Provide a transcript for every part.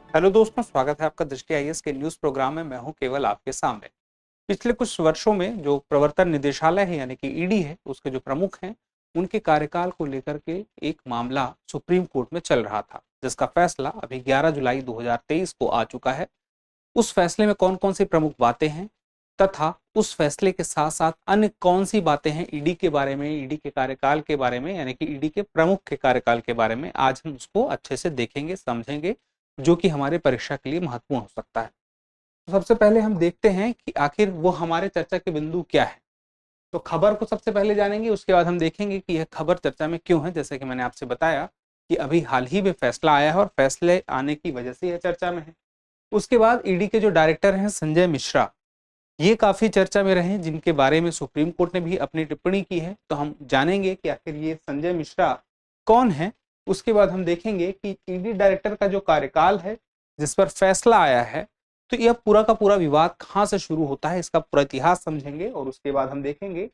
Hello दोस्तों, स्वागत है आपका दृष्टि आईएएस के न्यूज प्रोग्राम में। मैं हूं केवल आपके सामने। पिछले कुछ वर्षों में जो प्रवर्तन निदेशालय है यानी कि ईडी है, उसके जो प्रमुख हैं, उनके कार्यकाल को लेकर के एक मामला सुप्रीम कोर्ट में चल रहा था, जिसका फैसला अभी 11 जुलाई 2023 को आ चुका है। उस फैसले में कौन कौन सी प्रमुख बातें हैं तथा उस फैसले के साथ साथ अन्य कौन सी बातें हैं ईडी के बारे में, ईडी के कार्यकाल के बारे में, यानी कि ईडी के प्रमुख के कार्यकाल के बारे में, आज हम उसको अच्छे से देखेंगे, समझेंगे, जो कि हमारे परीक्षा के लिए महत्वपूर्ण हो सकता है। तो सबसे पहले हम देखते हैं कि आखिर वो हमारे चर्चा के बिंदु क्या है। तो खबर को सबसे पहले जानेंगे, उसके बाद हम देखेंगे कि यह खबर चर्चा में क्यों है। जैसे कि मैंने आपसे बताया कि अभी हाल ही में फैसला आया है और फैसले आने की वजह से यह चर्चा में है। उसके बाद ईडी के जो डायरेक्टर हैं संजय मिश्रा, ये काफी चर्चा में रहे, जिनके बारे में सुप्रीम कोर्ट ने भी अपनी टिप्पणी की है। तो हम जानेंगे कि आखिर ये संजय मिश्रा कौन है। उसके बाद हम देखेंगे कि ईडी डायरेक्टर का जो कार्यकाल है, जिस पर फैसला आया है, तो यह पूरा का पूरा विवाद कहाँ से शुरू होता है, इसका पूरा इतिहास समझेंगे। और उसके बाद हम देखेंगे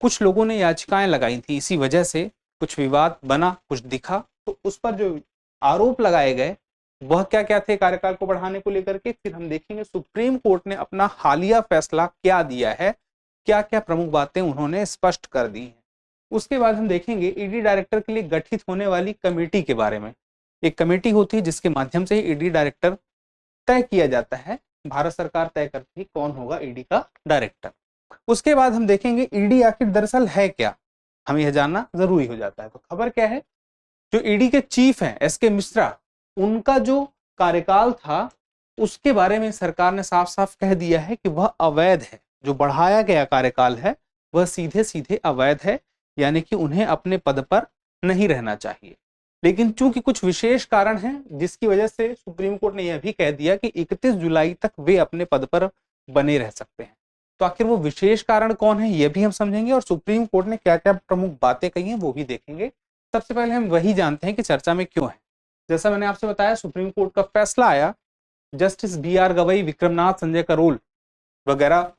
कुछ लोगों ने याचिकाएं लगाई थी, इसी वजह से कुछ विवाद बना, कुछ दिखा, तो उस पर जो आरोप लगाए गए वह क्या क्या थे कार्यकाल को बढ़ाने को लेकर के। फिर हम देखेंगे सुप्रीम कोर्ट ने अपना हालिया फैसला क्या दिया है, क्या क्या प्रमुख बातें उन्होंने स्पष्ट कर दी हैं। उसके बाद हम देखेंगे ईडी डायरेक्टर के लिए गठित होने वाली कमेटी के बारे में। एक कमेटी होती है जिसके माध्यम से ईडी डायरेक्टर तय किया जाता है, भारत सरकार तय करती है कौन होगा ईडी का डायरेक्टर। उसके बाद हम देखेंगे ईडी आखिर दरअसल है क्या, हमें यह जानना जरूरी हो जाता है। तो खबर क्या है, जो ईडी के चीफ हैं एसके मिश्रा, उनका जो कार्यकाल था उसके बारे में सरकार ने साफ साफ कह दिया है कि वह अवैध है। जो बढ़ाया गया कार्यकाल है वह सीधे सीधे अवैध है, यानी कि उन्हें अपने पद पर नहीं रहना चाहिए। लेकिन चूंकि कुछ विशेष कारण हैं जिसकी वजह से सुप्रीम कोर्ट ने यह भी कह दिया कि 31 जुलाई तक वे अपने पद पर बने रह सकते हैं। तो आखिर वो विशेष कारण कौन है यह भी हम समझेंगे, और सुप्रीम कोर्ट ने क्या क्या प्रमुख बातें कही हैं वो भी देखेंगे। सबसे पहले हम वही जानते हैं कि चर्चा में क्यों है। जैसा मैंने आपसे बताया, सुप्रीम कोर्ट का फैसला आया, जस्टिस BR गवई, विक्रमनाथ, संजय करोल वगैरह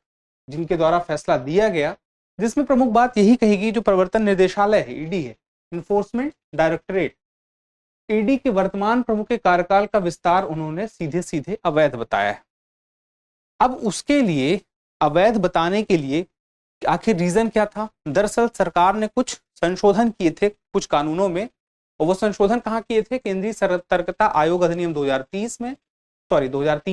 जिनके द्वारा फैसला दिया गया, जिसमें प्रमुख बात यही कहेगी जो प्रवर्तन निदेशालय है, ईडी है, इन्फोर्समेंट डायरेक्टरेट, ईडी के वर्तमान प्रमुख के कार्यकाल का विस्तार उन्होंने सीधे सीधे अवैध बताया है। अब उसके लिए अवैध बताने के लिए आखिर रीजन क्या था। दरअसल सरकार ने कुछ संशोधन किए थे कुछ कानूनों में, और वो संशोधन कहाँ किए थे, केंद्रीय सतर्कता आयोग अधिनियम 2003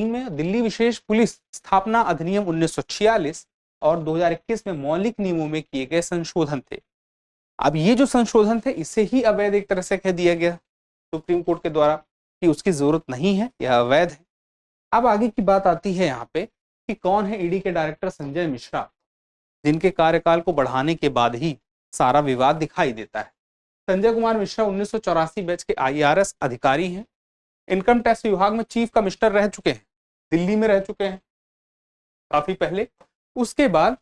में, दिल्ली विशेष पुलिस स्थापना अधिनियम 1946 और 2021 में मौलिक नियमों में किए गए संशोधन थे। अब ये जो संशोधन थे इसे ही अवैध एक तरह से कह दिया गया सुप्रीम कोर्ट के द्वारा कि उसकी जरूरत नहीं है, यह अवैध है। अब आगे की बात आती है यहाँ पे कि कौन है ईडी के डायरेक्टर संजय मिश्रा, जिनके कार्यकाल को बढ़ाने के बाद ही सारा विवाद दिखाई देता है। संजय कुमार मिश्रा 1984 बैच के IRS अधिकारी हैं। इनकम टैक्स विभाग में चीफ कमिश्नर रह चुके हैं, दिल्ली में रह चुके हैं काफी पहले। उसके बाद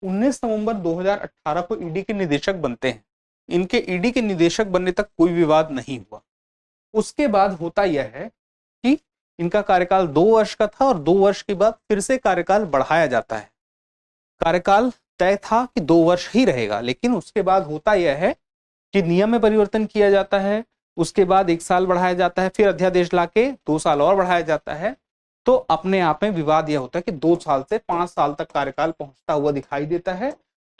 19 नवंबर 2018 को ईडी के निदेशक बनते हैं। इनके ईडी के निदेशक बनने तक कोई विवाद नहीं हुआ। उसके बाद होता यह है कि इनका कार्यकाल 2 वर्ष का था और 2 वर्ष के बाद फिर से कार्यकाल बढ़ाया जाता है। कार्यकाल तय था कि 2 वर्ष ही रहेगा, लेकिन उसके बाद होता यह है कि नियम में परिवर्तन किया जाता है, उसके बाद 1 साल बढ़ाया जाता है, फिर अध्यादेश लाके 2 साल और बढ़ाया जाता है। तो अपने आप में विवाद यह होता है कि 2 साल से 5 साल तक कार्यकाल पहुंचता हुआ दिखाई देता है।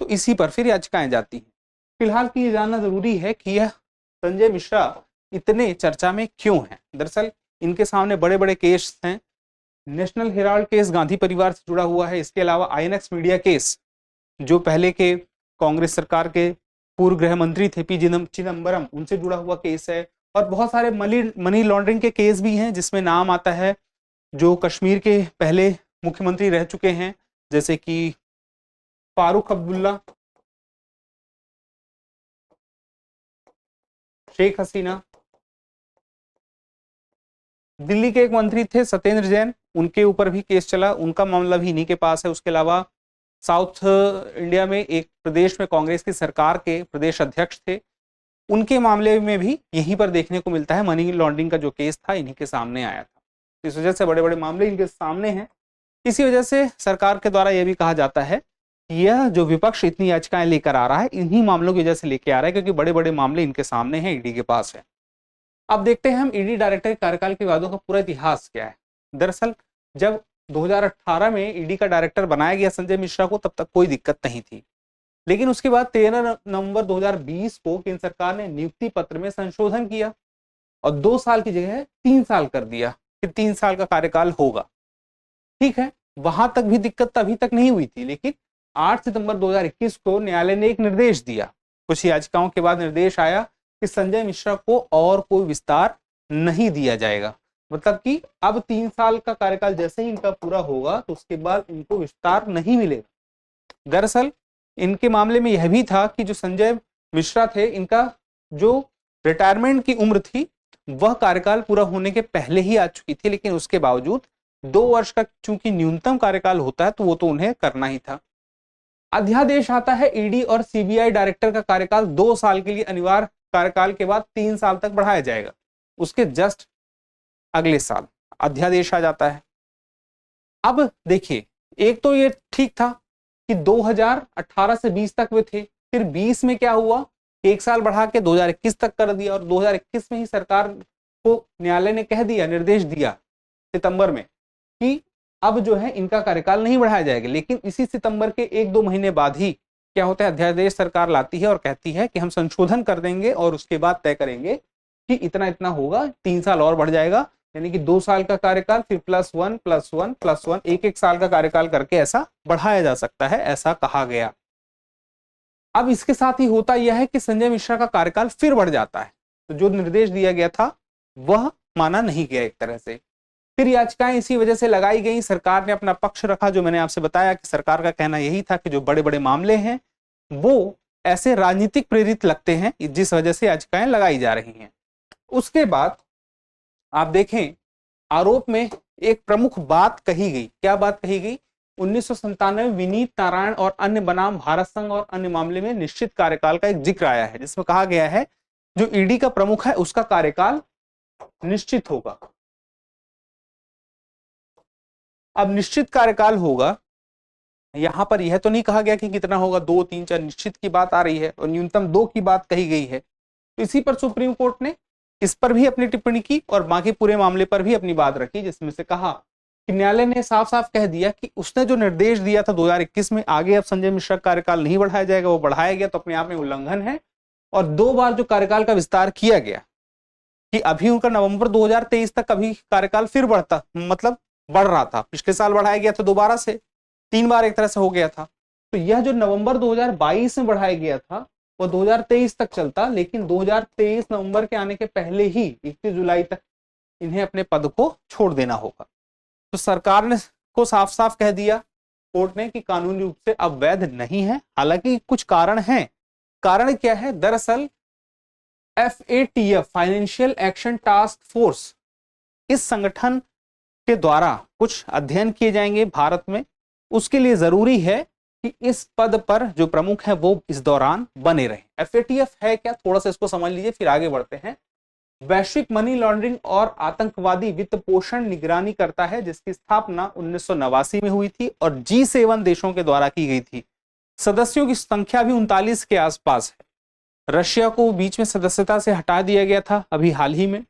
तो इसी पर फिर याचिकाएं जाती हैं। फिलहाल की ये जानना जरूरी है कि यह संजय मिश्रा इतने चर्चा में क्यों हैं। दरअसल इनके सामने बड़े बड़े केस हैं। नेशनल हेराल्ड केस गांधी परिवार से जुड़ा हुआ है, इसके अलावा INX मीडिया केस जो पहले के कांग्रेस सरकार के पूर्व गृह मंत्री थे P चिदम्बरम, उनसे जुड़ा हुआ केस है, और बहुत सारे मनी लॉन्ड्रिंग के केस भी हैं जिसमें नाम आता है जो कश्मीर के पहले मुख्यमंत्री रह चुके हैं, जैसे कि फारूक अब्दुल्ला, शेख हसीना। दिल्ली के एक मंत्री थे सत्येंद्र जैन, उनके ऊपर भी केस चला, उनका मामला भी इन्हीं के पास है। उसके अलावा साउथ इंडिया में एक प्रदेश में कांग्रेस की सरकार के प्रदेश अध्यक्ष थे, उनके मामले में भी यहीं पर देखने को मिलता है। मनी लॉन्ड्रिंग का जो केस था इन्हीं के सामने आया था। इस वजह से बड़े बड़े मामले इनके सामने हैं। इसी वजह से सरकार के द्वारा यह भी कहा जाता है कि यह जो विपक्ष इतनी याचिकाएं लेकर आ रहा है, इन्हीं मामलों की वजह से लेके आ रहा है, क्योंकि बड़े बड़े मामले इनके सामने हैं, ईडी के पास है। अब देखते हैं हम ईडी डायरेक्टर के कार्यकाल के वादों का पूरा इतिहास क्या है। दरअसल जब 2018 में ईडी का डायरेक्टर बनाया गया संजय मिश्रा को, तब तक कोई दिक्कत नहीं थी, लेकिन उसके बाद 13 नवंबर 2020 को केंद्र सरकार ने नियुक्ति पत्र में संशोधन किया और 2 साल की जगह 3 साल कर दिया कि 3 साल का कार्यकाल होगा। ठीक है, वहां तक भी दिक्कत अभी तक नहीं हुई थी, लेकिन 8 सितंबर 2021 को न्यायालय ने एक निर्देश दिया। कुछ याचिकाओं के बाद निर्देश आया कि संजय मिश्रा को और कोई विस्तार नहीं दिया जाएगा। मतलब कि अब 3 साल का कार्यकाल जैसे ही इनका पूरा होगा तो उसके बाद इनको विस्तार नहीं मिलेगा। दरअसल इनके मामले में यह भी था कि जो संजय मिश्रा थे, इनका जो रिटायरमेंट की उम्र थी वह कार्यकाल पूरा होने के पहले ही आ चुकी थी, लेकिन उसके बावजूद 2 वर्ष का चूंकि न्यूनतम कार्यकाल होता है तो वो तो उन्हें करना ही था। अध्यादेश आता है ईडी और सीबीआई डायरेक्टर का कार्यकाल 2 साल के लिए अनिवार्य कार्यकाल के बाद 3 साल तक बढ़ाया जाएगा। उसके जस्ट अगले साल अध्यादेश आ जाता है। अब देखिए, एक तो ये ठीक था कि 2018 से 20 तक वे थे, फिर 20 में क्या हुआ, 1 साल बढ़ा के 2021 तक कर दिया और 2021 में ही सरकार को न्यायालय ने कह दिया, निर्देश दिया सितंबर में कि अब जो है इनका कार्यकाल नहीं बढ़ाया जाएगा। लेकिन इसी सितंबर के 1-2 महीने बाद ही क्या होता है, अध्यादेश सरकार लाती है और कहती है कि हम संशोधन कर देंगे और उसके बाद तय करेंगे कि इतना इतना होगा, 3 साल और बढ़ जाएगा, यानी कि 2 साल का कार्यकाल फिर +1 +1 +1 1-1 साल का कार्यकाल करके ऐसा बढ़ाया जा सकता है, ऐसा कहा गया। अब इसके साथ ही होता यह है कि संजय मिश्रा का कार्यकाल फिर बढ़ जाता है, तो जो निर्देश दिया गया था वह माना नहीं गया एक तरह से। फिर याचिकाएं इसी वजह से लगाई गई। सरकार ने अपना पक्ष रखा, जो मैंने आपसे बताया कि सरकार का कहना यही था कि जो बड़े बड़े मामले हैं वो ऐसे राजनीतिक प्रेरित लगते हैं, जिस वजह से याचिकाएं लगाई जा रही हैं। उसके बाद आप देखें, आरोप में एक प्रमुख बात कही गई। क्या बात कही गई? 1997 विनीत नारायण और अन्य बनाम भारत संघ और अन्य मामले में निश्चित कार्यकाल का एक जिक्र आया है, जिसमें कहा गया है जो ईडी का प्रमुख है उसका कार्यकाल निश्चित होगा। अब निश्चित कार्यकाल होगा, यहां पर यह तो नहीं कहा गया कि कितना होगा, 2, 3, 4, निश्चित की बात आ रही है और न्यूनतम 2 की बात कही गई है। तो इसी पर सुप्रीम कोर्ट ने इस पर भी अपनी टिप्पणी की और बाकी पूरे मामले पर भी अपनी बात रखी, जिसमें से कहा कि न्यायालय ने साफ साफ कह दिया कि उसने जो निर्देश दिया था 2021 में, आगे अब संजय मिश्रा का कार्यकाल नहीं बढ़ाया जाएगा, वो बढ़ाया गया तो अपने आप में उल्लंघन है। और 2 बार जो कार्यकाल का विस्तार किया गया कि अभी उनका नवंबर 2023 तक अभी कार्यकाल फिर बढ़ता, मतलब बढ़ रहा था, पिछले साल बढ़ाया गया था दोबारा से, 3 बार एक तरह से हो गया था। तो यह जो नवंबर 2022 में बढ़ाया गया था वो 2023 तक चलता, लेकिन 2023 नवंबर के आने के पहले ही 31 जुलाई तक इन्हें अपने पद को छोड़ देना होगा। तो सरकार ने को साफ साफ कह दिया कोर्ट ने कि कानूनी रूप से अब वैध नहीं है। हालांकि कुछ कारण हैं। कारण क्या है? दरअसल FATF financial action task force, इस संगठन के द्वारा कुछ अध्ययन किए जाएंगे भारत में। उसके लिए जरूरी है कि इस पद पर जो प्रमुख है वो इस दौरान बने रहे। FATF है क्या, थोड़ा सा इसको समझ लीजिए फिर आगे बढ़ते हैं। वैश्विक मनी लॉन्ड्रिंग और आतंकवादी वित्त पोषण निगरानी करता है, जिसकी स्थापना 1989 में हुई थी और G7 देशों के द्वारा की गई थी। सदस्यों की संख्या भी 39 के आसपास है। रशिया को बीच में सदस्यता से हटा दिया गया था अभी हाल ही में।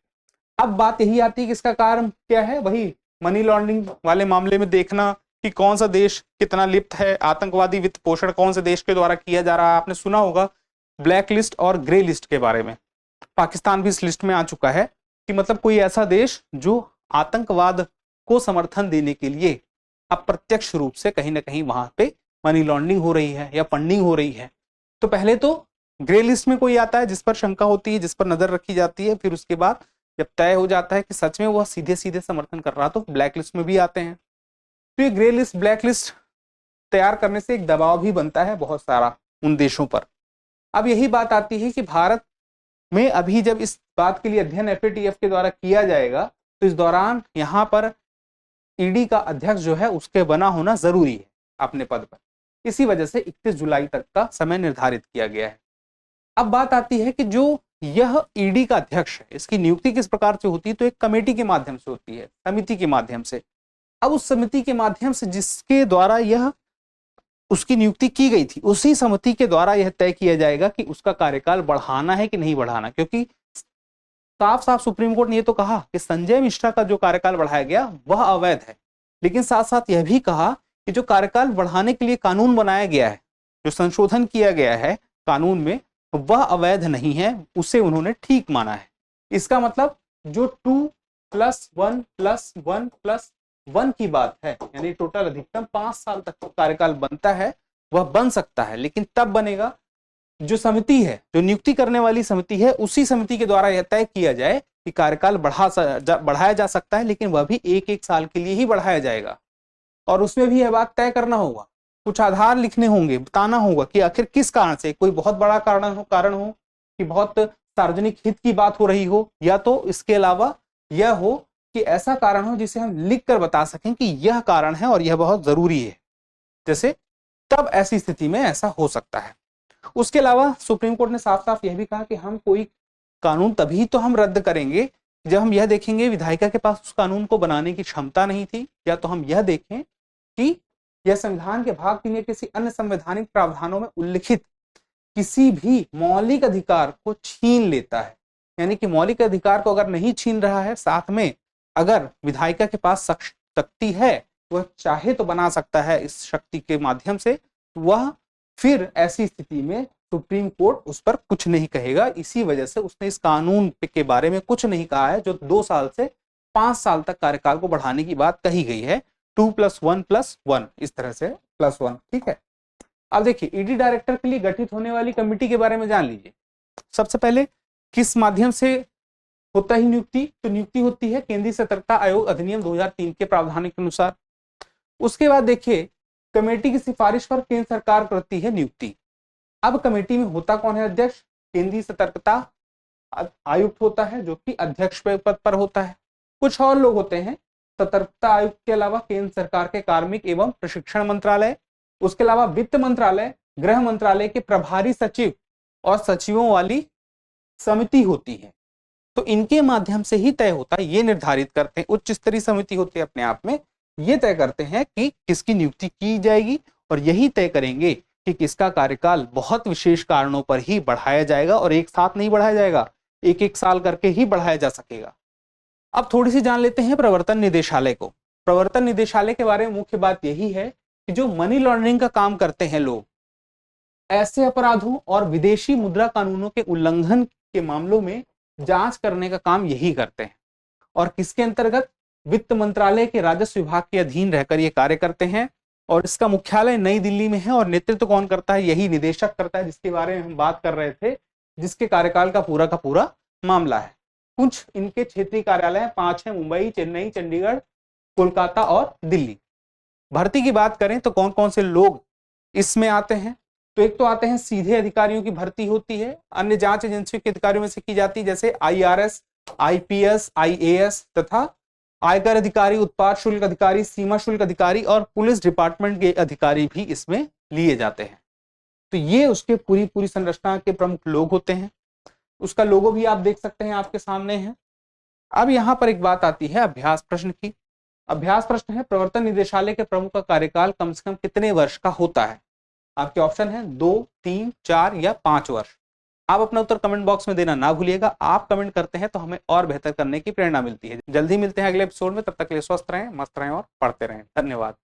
अब बात यही आती है कि इसका कारण क्या है, वही मनी लॉन्ड्रिंग वाले मामले में देखना कि कौन सा देश कितना लिप्त है, आतंकवादी वित्त पोषण कौन से देश के द्वारा किया जा रहा है। आपने सुना होगा ब्लैक लिस्ट और ग्रे लिस्ट के बारे में। पाकिस्तान भी इस लिस्ट में आ चुका है कि मतलब कोई ऐसा देश जो आतंकवाद को समर्थन देने के लिए अप्रत्यक्ष रूप से कहीं ना कहीं वहां पे मनी लॉन्ड्रिंग हो रही है या फंडिंग हो रही है। तो पहले तो ग्रे लिस्ट में कोई आता है जिस पर शंका होती है, जिस पर नजर रखी जाती है, फिर उसके बाद जब तय हो जाता है कि सच में वह सीधे सीधे समर्थन कर रहा तो ब्लैक लिस्ट में भी आते हैं। तो ये ग्रे लिस्ट ब्लैक लिस्ट तैयार करने से एक दबाव भी बनता है बहुत सारा उन देशों पर। अब यही बात आती है कि भारत में अभी जब इस बात के लिए अध्ययन FATF के द्वारा किया जाएगा तो इस दौरान यहाँ पर ईडी का अध्यक्ष जो है उसके बना होना जरूरी है अपने पद पर। इसी वजह से 31 जुलाई तक का समय निर्धारित किया गया है। अब बात आती है कि जो यह ईडी का अध्यक्ष है इसकी नियुक्ति किस प्रकार से होती है, तो एक कमेटी के माध्यम से होती है, समिति के माध्यम से। अब उस समिति के माध्यम से जिसके द्वारा यह उसकी नियुक्ति की गई थी, उसी समिति के द्वारा यह तय किया जाएगा कि उसका कार्यकाल बढ़ाना है कि नहीं बढ़ाना, क्योंकि साफ साफ सुप्रीम कोर्ट ने ये तो कहा कि संजय मिश्रा का जो कार्यकाल बढ़ाया गया वह अवैध है, लेकिन साथ साथ यह भी कहा कि जो कार्यकाल बढ़ाने के लिए कानून बनाया गया है, जो संशोधन किया गया है कानून में, वह अवैध नहीं है, उसे उन्होंने ठीक माना है। इसका मतलब जो 2+1+1+1 की बात है, यानी टोटल अधिकतम 5 साल तक कार्यकाल बनता है, वह बन सकता है, लेकिन तब बनेगा जो समिति है, जो नियुक्ति करने वाली समिति है, उसी समिति के द्वारा यह तय किया जाए कि कार्यकाल बढ़ाया जा सकता है, लेकिन वह भी 1-1 साल के लिए ही बढ़ाया जाएगा। और उसमें भी यह बात तय करना होगा, कुछ आधार लिखने होंगे, बताना होगा कि आखिर किस कारण से, कोई बहुत बड़ा कारण हो कि बहुत सार्वजनिक हित की बात हो रही हो, या तो इसके अलावा यह हो कि ऐसा कारण हो जिसे हम लिख कर बता सकें कि यह कारण है और यह बहुत जरूरी है, जैसे तब ऐसी स्थिति में ऐसा हो सकता है। उसके अलावा सुप्रीम कोर्ट ने साफ साफ यह भी कहा कि हम कोई कानून तभी तो हम रद्द करेंगे जब हम यह देखेंगे विधायिका के पास उस कानून को बनाने की क्षमता नहीं थी, या तो हम यह देखें कि यह संविधान के भाग 3 या किसी अन्य संवैधानिक प्रावधानों में उल्लिखित किसी भी मौलिक अधिकार को छीन लेता है। यानी कि मौलिक अधिकार को अगर नहीं छीन रहा है, साथ में अगर विधायिका के पास शक्ति है, वह चाहे तो बना सकता है इस शक्ति के माध्यम से, वह फिर ऐसी स्थिति में सुप्रीम कोर्ट उस पर कुछ नहीं कहेगा। इसी वजह से उसने इस कानून के बारे में कुछ नहीं कहा है जो 2 साल से 5 साल तक कार्यकाल को बढ़ाने की बात कही गई है, 2+1+1 इस तरह से +1। ठीक है, अब देखिए ईडी डायरेक्टर के लिए गठित होने वाली कमेटी के बारे में जान लीजिए। सबसे पहले किस माध्यम से होता है नियुक्ति, तो नियुक्ति होती है केंद्रीय सतर्कता आयोग अधिनियम 2003 के प्रावधान के अनुसार। उसके बाद देखिए कमेटी की सिफारिश पर केंद्र सरकार करती है नियुक्ति। अब कमेटी में होता कौन है अध्यक्ष, केंद्रीय सतर्कता आयुक्त होता है जो कि अध्यक्ष पद पर होता है। कुछ और लोग होते हैं सतर्कता आयुक्त के अलावा केंद्र सरकार के कार्मिक एवं प्रशिक्षण मंत्रालय, उसके अलावा वित्त मंत्रालय, गृह मंत्रालय के प्रभारी सचिव और सचिवों वाली समिति होती है। तो इनके माध्यम से ही तय होता है, ये निर्धारित करते हैं, उच्च स्तरीय समिति होती है अपने आप में, ये तय करते हैं कि किसकी नियुक्ति की जाएगी, और यही तय करेंगे कि किसका कार्यकाल बहुत विशेष कारणों पर ही बढ़ाया जाएगा, और एक साथ नहीं बढ़ाया जाएगा, 1-1 साल करके ही बढ़ाया जा सकेगा। अब थोड़ी सी जान लेते हैं प्रवर्तन निदेशालय को। प्रवर्तन निदेशालय के बारे में मुख्य बात यही है कि जो मनी लॉन्ड्रिंग का काम करते हैं लोग, ऐसे अपराधों और विदेशी मुद्रा कानूनों के उल्लंघन के मामलों में जांच करने का काम यही करते हैं, और किसके अंतर्गत, वित्त मंत्रालय के राजस्व विभाग के अधीन रहकर ये कार्य करते हैं। और इसका मुख्यालय नई दिल्ली में है, और नेतृत्व कौन करता है, यही निदेशक करता है, जिसके बारे में हम बात कर रहे थे, जिसके कार्यकाल का पूरा मामला है। कुछ इनके क्षेत्रीय कार्यालय 5 हैं, मुंबई, चेन्नई, चंडीगढ़, कोलकाता और दिल्ली। भर्ती की बात करें तो कौन कौन से लोग इसमें आते हैं, तो एक तो आते हैं सीधे अधिकारियों की भर्ती होती है, अन्य जांच एजेंसियों के अधिकारियों में से की जाती है, जैसे IRS, IPS, IAS तथा आयकर अधिकारी, उत्पाद शुल्क अधिकारी, सीमा शुल्क अधिकारी और पुलिस डिपार्टमेंट के अधिकारी भी इसमें लिए जाते हैं। तो ये उसके पूरी संरचना के प्रमुख लोग होते हैं। उसका लोगो भी आप देख सकते हैं, आपके सामने है। अब यहाँ पर एक बात आती है अभ्यास प्रश्न की। अभ्यास प्रश्न है, प्रवर्तन निदेशालय के प्रमुख का कार्यकाल कम से कम कितने वर्ष का होता है। आपके ऑप्शन है 2, 3, 4 या 5 वर्ष। आप अपना उत्तर कमेंट बॉक्स में देना ना भूलिएगा। आप कमेंट करते हैं तो हमें और बेहतर करने की प्रेरणा मिलती है। जल्दी मिलते हैं अगले एपिसोड में, तब तक के लिए स्वस्थ रहें, मस्त रहें और पढ़ते रहें। धन्यवाद।